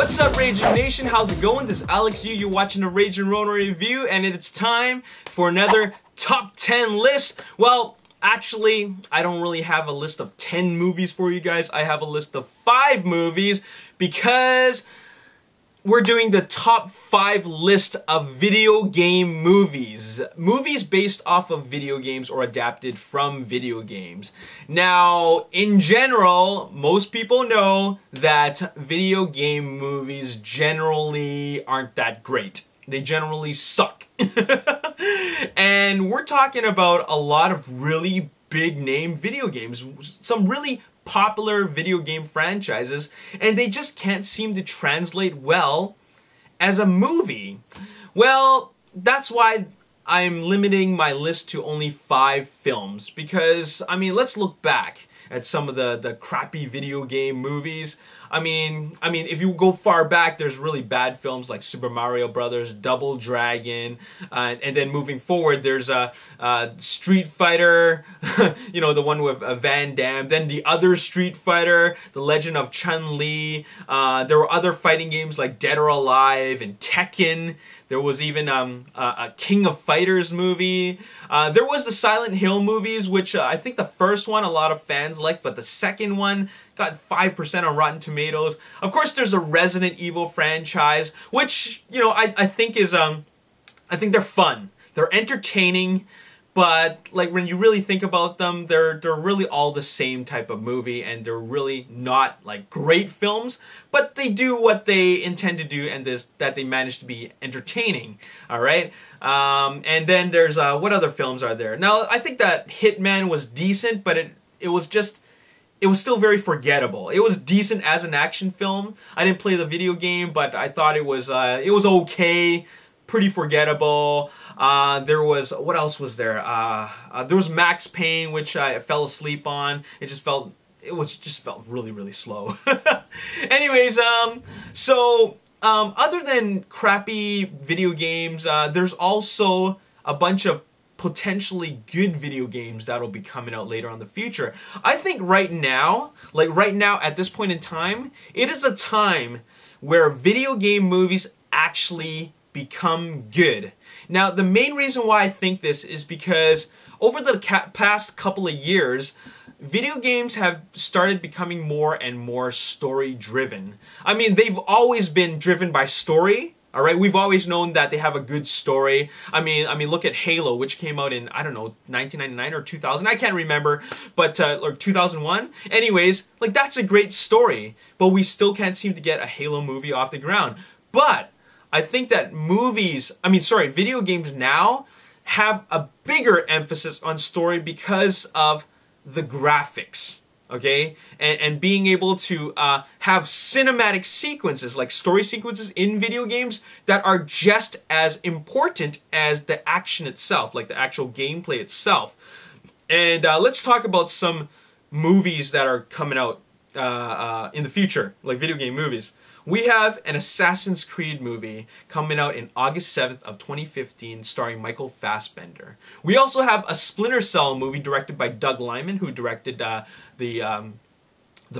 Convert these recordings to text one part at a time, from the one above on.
What's up, Ragin Nation? How's it going? This is Alex Yu. You're watching the Ragin Ronin review, and it's time for another top 10 list. Well, actually, I don't really have a list of 10 movies for you guys. I have a list of 5 movies because we're doing the top 5 list of video game movies. Movies based off of video games or adapted from video games. Now, in general, most people know that video game movies generally aren't that great. They generally suck. And we're talking about a lot of really big name video games. Some really popular video game franchises, and they just can't seem to translate well as a movie. Well, that's why I'm limiting my list to only 5 films, because, I mean, let's look back at some of the crappy video game movies. I mean, if you go far back, there's really bad films like Super Mario Brothers, Double Dragon, and then moving forward, there's Street Fighter, you know, the one with Van Damme. Then the other Street Fighter, The Legend of Chun-Li. There were other fighting games like Dead or Alive and Tekken. There was even a King of Fighters movie. There was the Silent Hill movies, which I think the first one a lot of fans liked, but the second one got 5% on Rotten Tomatoes. Of course, there's a Resident Evil franchise, which, you know, I think is I think they're fun. They're entertaining, but like when you really think about them, they're really all the same type of movie, and they're really not like great films, but they do what they intend to do, and that they manage to be entertaining. All right. And then there's what other films are there? Now, I think that Hitman was decent, but it was still very forgettable. It was decent as an action film. I didn't play the video game, but I thought it was okay, pretty forgettable. There was, what else was there? There was Max Payne, which I fell asleep on. It just felt really, really slow. Anyways, other than crappy video games, there's also a bunch of potentially good video games that'll be coming out later on in the future. I think right now at this point in time, it is a time where video game movies actually become good. Now, the main reason why I think this is because over the past couple of years, video games have started becoming more and more story-driven. I mean, they've always been driven by story. All right, we've always known that they have a good story. I mean, look at Halo, which came out in, I don't know, 1999 or 2000. I can't remember, but or 2001. Anyways, like, that's a great story, but we still can't seem to get a Halo movie off the ground. But I think that video games now have a bigger emphasis on story because of the graphics. Okay, and being able to have cinematic sequences, like story sequences in video games that are just as important as the action itself, like the actual gameplay itself. And let's talk about some movies that are coming out in the future, like video game movies. We have an Assassin's Creed movie coming out in August 7th of 2015 starring Michael Fassbender. We also have a Splinter Cell movie directed by Doug Liman, who directed the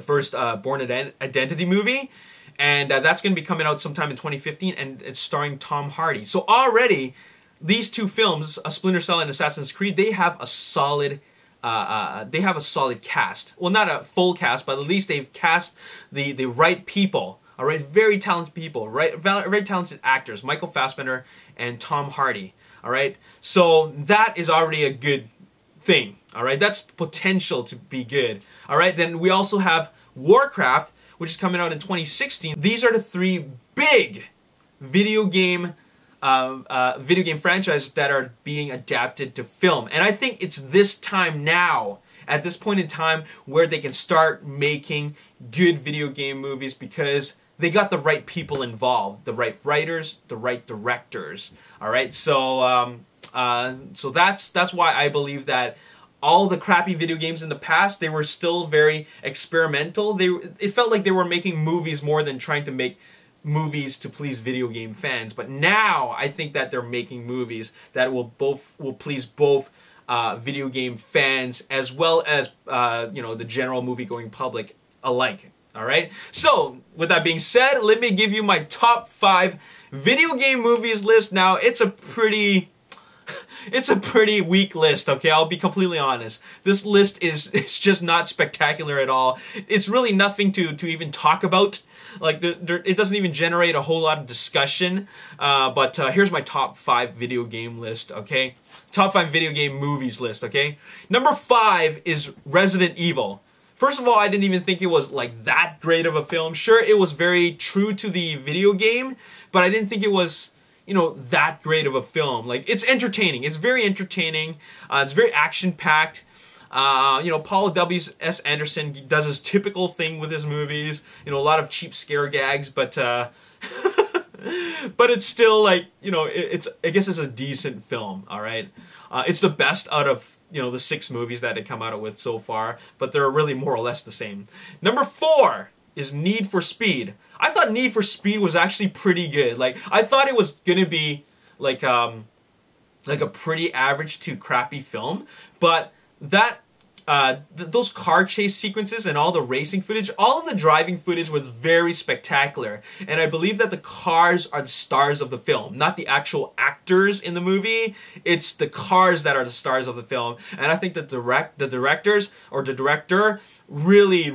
first Bourne Identity movie. And that's going to be coming out sometime in 2015, and it's starring Tom Hardy. So already, these two films, A Splinter Cell and Assassin's Creed, they have a solid cast. Well, not a full cast, but at least they've cast the right people. All right, very talented people, right? Very talented actors, Michael Fassbender and Tom Hardy. All right, so that is already a good thing. All right, that's potential to be good. All right, then we also have Warcraft, which is coming out in 2016. These are the 3 big video game franchises that are being adapted to film, and I think it's this time now, at this point in time, where they can start making good video game movies because they got the right people involved, the right writers, the right directors. All right, so that's why I believe that all the crappy video games in the past, they were still very experimental. It felt like they were making movies more than trying to make movies to please video game fans. But now I think that they're making movies that will please both video game fans as well as you know, the general movie-going public alike. Alright? So, with that being said, let me give you my top 5 video game movies list. Now, it's a pretty weak list, okay? I'll be completely honest. This list is just not spectacular at all. It's really nothing to even talk about. Like, it doesn't even generate a whole lot of discussion. But here's my top 5 video game list, okay? Top 5 video game movies list, okay? Number 5 is Resident Evil. First of all, I didn't even think it was like that great of a film. Sure, it was very true to the video game, but I didn't think it was, you know, that great of a film. Like, it's entertaining. It's very entertaining. It's very action-packed. You know, Paul W.S. Anderson does his typical thing with his movies. You know, a lot of cheap scare gags, but but it's still like, you know, I guess it's a decent film. All right, it's the best out of, you know, the 6 movies that it come out with so far, but they're really more or less the same. Number 4 is Need for Speed. I thought Need for Speed was actually pretty good. Like, I thought it was gonna be like a pretty average to crappy film, but that those car chase sequences and all the racing footage, all of the driving footage was very spectacular. And I believe that the cars are the stars of the film, not the actual actors in the movie. It's the cars that are the stars of the film. And I think that the director really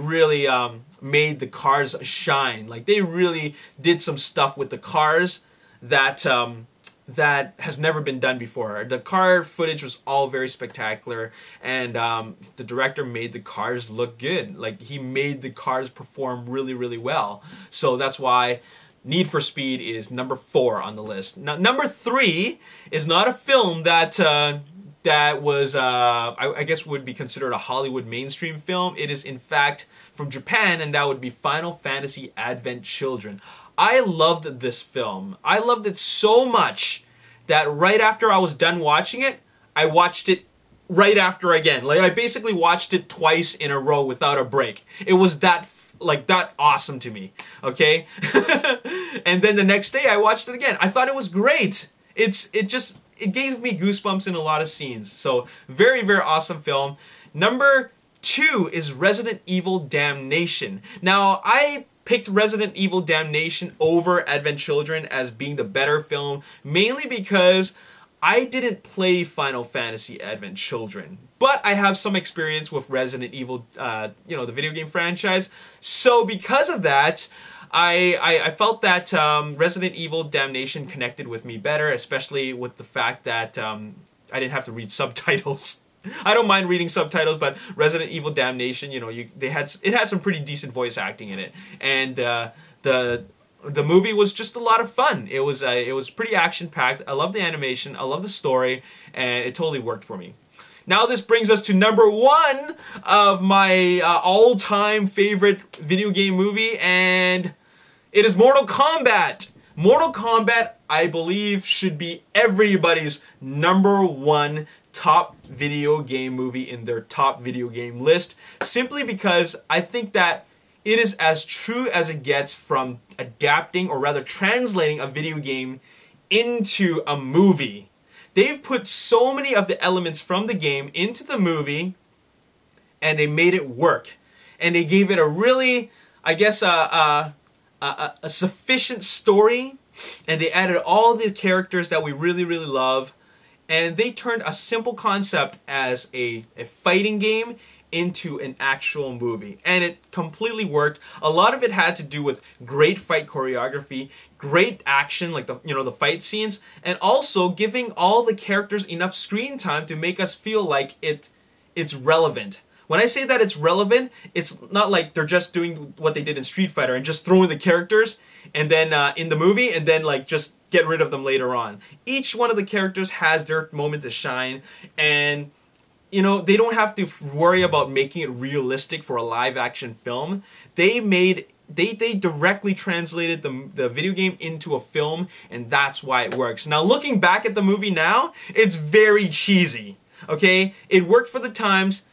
made the cars shine. Like, they really did some stuff with the cars that that has never been done before. The car footage was all very spectacular, and the director made the cars look good. Like, he made the cars perform really well. So that's why Need for Speed is number 4 on the list. Now, number 3 is not a film that that was, I guess would be considered a Hollywood mainstream film. It is, in fact, from Japan, and that would be Final Fantasy Advent Children. I loved this film. I loved it so much that right after I was done watching it, I watched it right after again. Like, I basically watched it twice in a row without a break. It was that awesome to me, okay? And then the next day I watched it again. I thought it was great. It gave me goosebumps in a lot of scenes. So, very awesome film. Number 2 is Resident Evil Damnation. Now, I picked Resident Evil Damnation over Advent Children as being the better film, mainly because I didn't play Final Fantasy Advent Children, but I have some experience with Resident Evil, you know, the video game franchise. So because of that, I felt that Resident Evil Damnation connected with me better, especially with the fact that I didn't have to read subtitles. I don't mind reading subtitles, but Resident Evil Damnation, you know, it had some pretty decent voice acting in it, and the movie was just a lot of fun. It was pretty action packed. I love the animation, I love the story, and it totally worked for me. Now this brings us to number 1 of my all-time favorite video game movie, and it is Mortal Kombat. Mortal Kombat, I believe, should be everybody's number 1 top video game movie in their top video game list, simply because I think that it is as true as it gets from adapting, or rather translating, a video game into a movie. They've put so many of the elements from the game into the movie, and they made it work. And they gave it a really, I guess, a sufficient story, and they added all the characters that we really love. And they turned a simple concept as a fighting game into an actual movie. And it completely worked. A lot of it had to do with great fight choreography, great action, like the fight scenes, and also giving all the characters enough screen time to make us feel like it's relevant. When I say that it's relevant, it's not like they're just doing what they did in Street Fighter and just throwing the characters and then in the movie and then like just get rid of them later on. Each one of the characters has their moment to shine, and you know, they don't have to worry about making it realistic for a live action film. They directly translated the video game into a film, and that's why it works. Now looking back at the movie now, it's very cheesy. Okay? It worked for the times.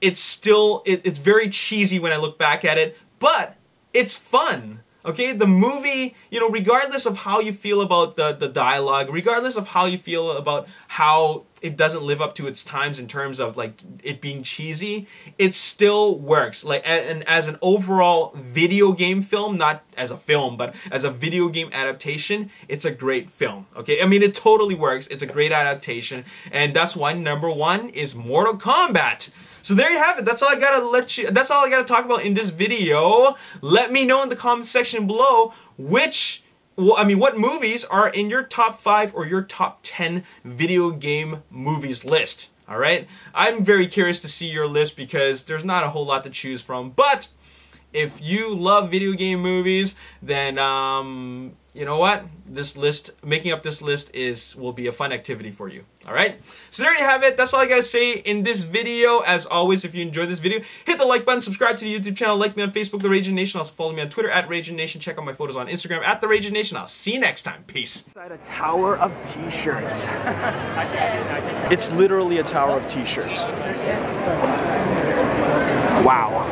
It's very cheesy when I look back at it, but it's fun. Okay, the movie, you know, regardless of how you feel about the dialogue, regardless of how you feel about how it doesn't live up to its times in terms of like it being cheesy, it still works. Like, and as an overall video game film, not as a film, but as a video game adaptation, it's a great film. Okay, I mean, it totally works. It's a great adaptation, and that's why #1 is Mortal Kombat. So there you have it. That's all I gotta talk about in this video. Let me know in the comment section below what movies are in your top 5 or your top 10 video game movies list. All right? I'm very curious to see your list because there's not a whole lot to choose from. But if you love video game movies, then you know what? Making up this list will be a fun activity for you. All right? So there you have it. That's all I got to say in this video. As always, if you enjoyed this video, hit the like button, subscribe to the YouTube channel, like me on Facebook, The Ragin Nation. Also follow me on Twitter @RaginNation. Check out my photos on Instagram @The Ragin Nation. I'll see you next time. Peace. Inside a tower of t-shirts. It's literally a tower of t-shirts. Wow.